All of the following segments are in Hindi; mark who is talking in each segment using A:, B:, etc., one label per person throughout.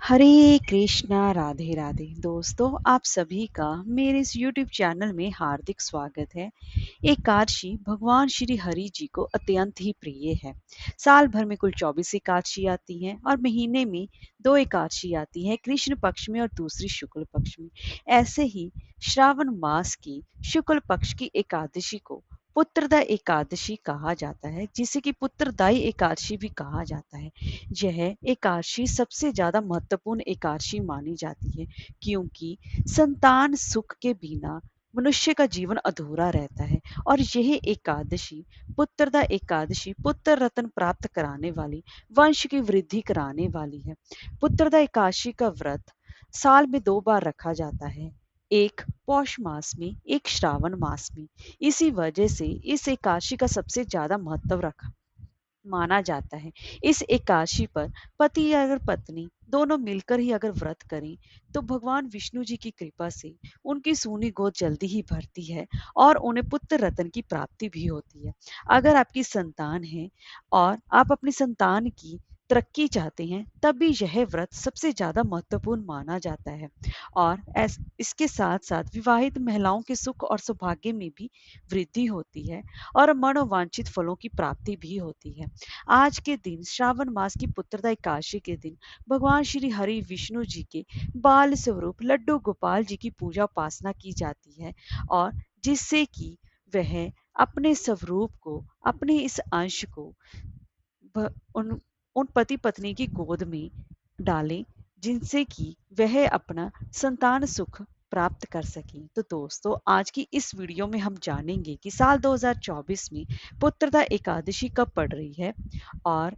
A: हरे कृष्णा राधे राधे। दोस्तों, आप सभी का मेरे इस यूट्यूब चैनल में हार्दिक स्वागत है। एकादशी भगवान श्री हरि जी को अत्यंत ही प्रिय है। साल भर में कुल 24 एकादशी आती हैं और महीने में 2 एकादशी आती है, कृष्ण पक्ष में और दूसरी शुक्ल पक्ष में। ऐसे ही श्रावण मास की शुक्ल पक्ष की एकादशी को पुत्रदा एकादशी कहा जाता है, जिसे कि पुत्रदायी एकादशी भी कहा जाता है। यह एकादशी सबसे ज्यादा महत्वपूर्ण एकादशी मानी जाती है, क्योंकि संतान सुख के बिना मनुष्य का जीवन अधूरा रहता है। और यह एकादशी पुत्रदा एकादशी पुत्र रत्न प्राप्त कराने वाली, वंश की वृद्धि कराने वाली है। पुत्रदा एकादशी का व्रत साल में 2 बार रखा जाता है, एक पौष मास में, एक श्रावण मास में। इसी वजह से इस एकादशी का सबसे ज्यादा महत्व रखा माना जाता है। इस एकादशी पर पति या अगर पत्नी दोनों मिलकर ही अगर व्रत करें, तो भगवान विष्णु जी की कृपा से उनकी सूनी गोद जल्दी ही भरती है और उन्हें पुत्र रत्न की प्राप्ति भी होती है। अगर आपकी संतान है और आप अपनी संतान की तरक्की चाहते हैं, तब भी यह व्रत सबसे ज्यादा महत्वपूर्ण माना जाता है। और इसके साथ साथ विवाहित महिलाओं के सुख और सौभाग्य में भी वृद्धि होती है और मनोवांछित फलों की प्राप्ति भी होती है। आज के दिन, श्रावण मास की पुत्रदा एकादशी के दिन, भगवान श्री हरि विष्णु जी के बाल स्वरूप लड्डू गोपाल जी की पूजा उपासना की जाती है, और जिससे कि वह अपने स्वरूप को, अपने इस अंश को उन उन पति पत्नी की गोद में डालें, जिनसे कि वह अपना संतान सुख प्राप्त कर सकें। तो दोस्तों, आज की इस वीडियो में हम जानेंगे कि साल 2024 में पुत्रदा एकादशी कब पड़ रही है, और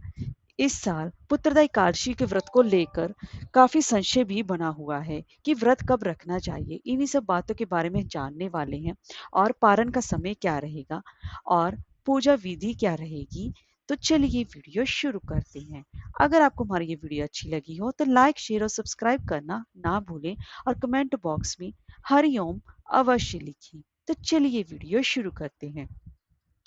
A: इस साल पुत्रदा एकादशी के व्रत को लेकर काफी संशय भी बना हुआ है कि व्रत कब रखना चाहिए। इन्हीं सब बातों के बारे में जानने वाले हैं, और पारण का समय क्या रहेगा और पूजा विधि क्या रहेगी। तो चलिए वीडियो शुरू करते हैं। अगर आपको हमारी ये वीडियो अच्छी लगी हो तो लाइक, शेयर और सब्सक्राइब करना ना भूलें, और कमेंट बॉक्स में हरिओम अवश्य लिखें। तो चलिए वीडियो शुरू करते हैं।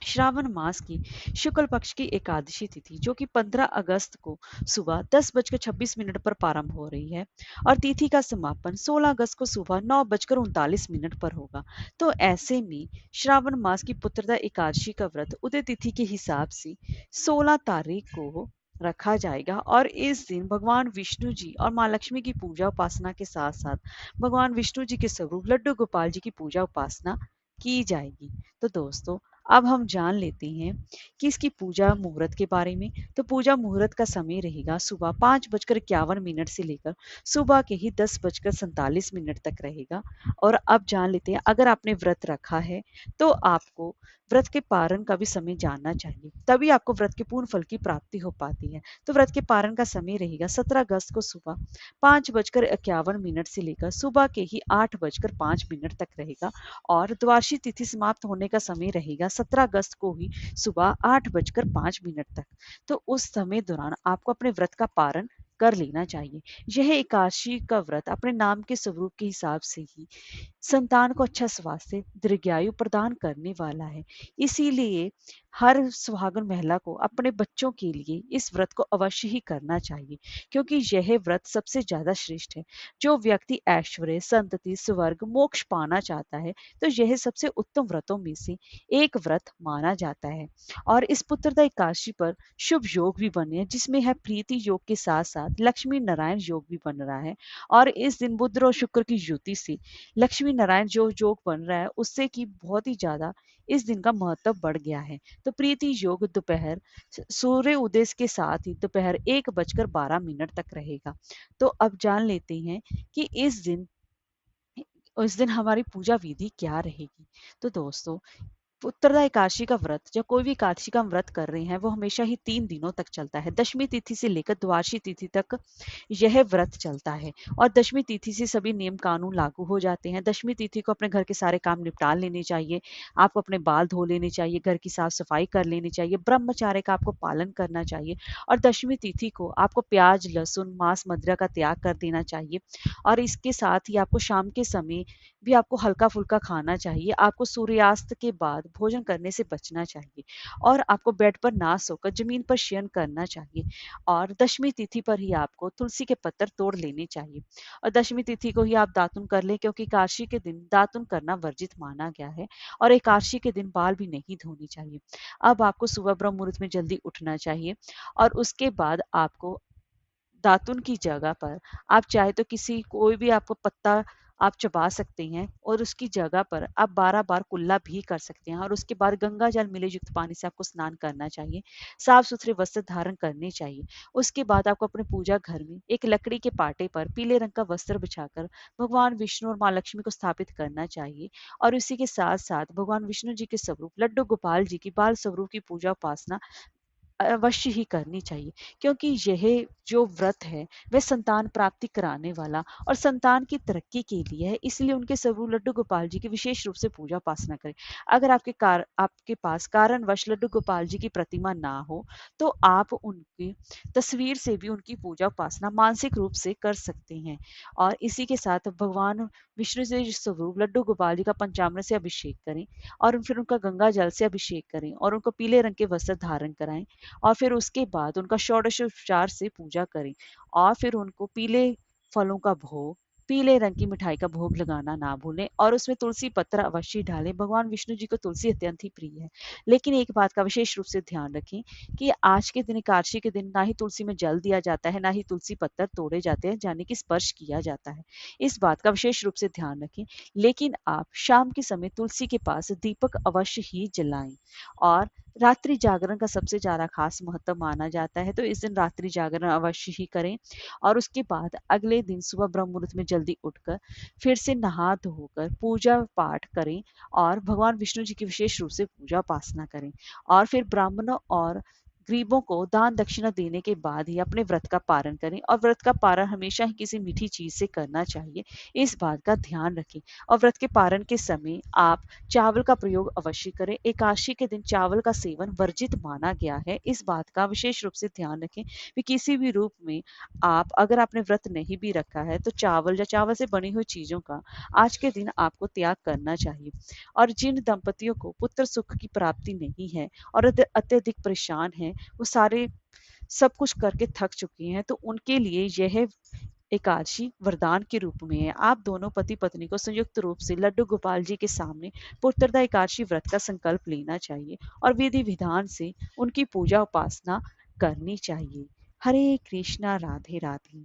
A: श्रावण मास की शुक्ल पक्ष की एकादशी तिथि, जो कि 15 अगस्त को सुबह 10:26 पर प्रारंभ हो रही है, और तिथि का समापन 16 अगस्त को सुबह 9:39 पर होगा। तो ऐसे में श्रावण मास की पुत्रदा एकादशी का व्रत उदय तिथि के हिसाब से 16 तारीख को रखा जाएगा, और इस दिन भगवान विष्णु जी और माँ लक्ष्मी की पूजा उपासना के साथ साथ भगवान विष्णु जी के स्वरूप लड्डू गोपाल जी की पूजा उपासना की जाएगी। तो दोस्तों, अब हम जान लेते हैं कि इसकी पूजा मुहूर्त के बारे में। तो पूजा मुहूर्त का समय रहेगा सुबह 5:51 से लेकर सुबह के ही 10:47 तक रहेगा। और अब जान लेते हैं, अगर आपने व्रत रखा है तो आपको व्रत के पारण का भी समय जानना चाहिए, तभी आपको व्रत के पूर्ण फल की प्राप्ति हो पाती है। तो व्रत के पारण का समय रहेगा 17 अगस्त को सुबह 5:51 से लेकर सुबह के ही 8:05 तक रहेगा, और द्वादशी तिथि समाप्त होने का समय रहेगा 17 अगस्त को ही सुबह 8:05 तक। तो उस समय दौरान आपको अपने व्रत का पारण कर लेना चाहिए। यह एकादशी का व्रत अपने नाम के स्वरूप के हिसाब से ही संतान को अच्छा स्वास्थ्य, दीर्घायु प्रदान करने वाला है। इसीलिए हर सुहागन महिला को अपने बच्चों के लिए इस व्रत को अवश्य ही करना चाहिए, क्योंकि यह व्रत सबसे ज्यादा श्रेष्ठ है। जो व्यक्ति ऐश्वर्य, संतति, स्वर्ग, मोक्ष पाना चाहता है, तो यह सबसे उत्तम व्रतों में से एक व्रत माना जाता है। और इस पुत्रदा एकादशी पर शुभ योग भी बने हैं, जिसमें है प्रीति योग के साथ साथ लक्ष्मी नारायण योग भी बन रहा है। और इस दिन बुध और शुक्र की युति से लक्ष्मी नारायण जो योग बन रहा है, उससे कि बहुत ही ज्यादा इस दिन का महत्व बढ़ गया है। तो प्रीति योग दोपहर सूर्य उदय के साथ ही दोपहर 1:12 तक रहेगा। तो अब जान लेते हैं कि इस दिन हमारी पूजा विधि क्या रहेगी। तो दोस्तों, उत्तरदा एकादशी का व्रत, जब कोई भी एकादशी का हम व्रत कर रहे हैं, वो हमेशा ही 3 दिनों तक चलता है। दशमी तिथि से लेकर द्वादशी तिथि तक यह व्रत चलता है, और दशमी तिथि से सभी नियम कानून लागू हो जाते हैं। दशमी तिथि को अपने घर के सारे काम निपटा लेने चाहिए, आपको अपने बाल धो लेने चाहिए, घर की साफ सफाई कर लेनी चाहिए, ब्रह्मचार्य का आपको पालन करना चाहिए, और दशमी तिथि को आपको प्याज, लहसुन, मांस, मदिरा का त्याग कर देना चाहिए। और इसके साथ ही आपको शाम के समय भी आपको हल्का-फुल्का खाना चाहिए। आपको सूर्यास्त के बाद भोजन करने से बचना चाहिए और आपको बेड पर ना सोकर ज़मीन पर शयन करना चाहिए और दशमी तिथि पर ही आपको तुलसी के पत्तर तोड़ लेने चाहिए और दशमी तिथि को ही आप दातुन कर लें क्योंकि एकादशी के दिन दातुन करना वर्जित माना गया है और एकादशी के दिन बाल भी नहीं धोने चाहिए। अब आपको सुबह ब्रह्म मुहूर्त में जल्दी उठना चाहिए और उसके बाद आपको दातुन की जगह पर आप चाहे तो किसी कोई भी आपको पत्ता आप चबा सकते हैं और उसकी जगह पर आप 12 बार कुल्ला भी कर सकते हैं और उसके बाद गंगा जल मिले युक्त पानी से आपको स्नान करना चाहिए। साफ-सुथरे वस्त्र धारण करने चाहिए। उसके बाद आपको अपने पूजा घर में एक लकड़ी के पाटे पर पीले रंग का वस्त्र बिछाकर भगवान विष्णु और माँ लक्ष्मी को स्थापित करना चाहिए और इसी के साथ-साथ भगवान विष्णु जी के स्वरूप लड्डू गोपाल जी की बाल स्वरूप की पूजा उपासना अवश्य ही करनी चाहिए क्योंकि यह जो व्रत है वह संतान प्राप्ति कराने वाला और संतान की तरक्की के लिए है, इसलिए उनके स्वरूप लड्डू गोपाल जी की विशेष रूप से पूजा उपासना करें। अगर आपके पास कारणवश लड्डू गोपाल जी की प्रतिमा ना हो तो आप उनकी तस्वीर से भी उनकी पूजा उपासना मानसिक रूप से कर सकते हैं और इसी के साथ भगवान विष्णु से स्वरूप लड्डू गोपाल जी का पंचामृत से अभिषेक करें और फिर उनका गंगा जल से अभिषेक करें और उनको पीले रंग के वस्त्र धारण कराएं और फिर उसके बाद उनका षोडशोपचार से पूजा करें और फिर उनको पीले फलों का भोग, पीले रंग की मिठाई का भोग लगाना ना भूलें और उसमें तुलसी पत्र अवश्य डालें। भगवान विष्णु जी को तुलसी अत्यंत ही प्रिय है। लेकिन एक बात का विशेष रूप से ध्यान रखें कि आज के दिन एकादशी के दिन ना ही तुलसी में जल दिया जाता है, ना ही तुलसी पत्तर तोड़े जाते हैं, यानी कि स्पर्श किया जाता है। इस बात का विशेष रूप से ध्यान रखें। लेकिन आप शाम के समय तुलसी के पास दीपक अवश्य ही जलाएं और रात्रि जागरण का सबसे ज़्यादा खास महत्व माना जाता है, तो इस दिन रात्रि जागरण अवश्य ही करें और उसके बाद अगले दिन सुबह ब्रह्म मुहूर्त में जल्दी उठकर फिर से नहा धोकर पूजा पाठ करें और भगवान विष्णु जी की विशेष रूप से पूजा उपासना करें और फिर ब्राह्मणों और गरीबों को दान दक्षिणा देने के बाद ही अपने व्रत का पारण करें और व्रत का पारण हमेशा ही किसी मीठी चीज से करना चाहिए। इस बात का ध्यान रखें और व्रत के पारण के समय आप चावल का प्रयोग अवश्य करें। एकादशी के दिन चावल का सेवन वर्जित माना गया है। इस बात का विशेष रूप से ध्यान रखें कि किसी भी रूप में आप अगर आपने व्रत नहीं भी रखा है तो चावल या चावल से बनी हुई चीज़ों का आज के दिन आपको त्याग करना चाहिए। और जिन दंपतियों को पुत्र सुख की प्राप्ति नहीं है और अत्यधिक परेशान हैं, वो सारे सब कुछ करके थक चुके हैं, तो उनके लिए यह एकादशी वरदान के रूप में है। आप दोनों पति पत्नी को संयुक्त रूप से लड्डू गोपाल जी के सामने पुत्रदा एकादशी व्रत का संकल्प लेना चाहिए और विधि विधान से उनकी पूजा उपासना करनी चाहिए। हरे कृष्णा, राधे राधे।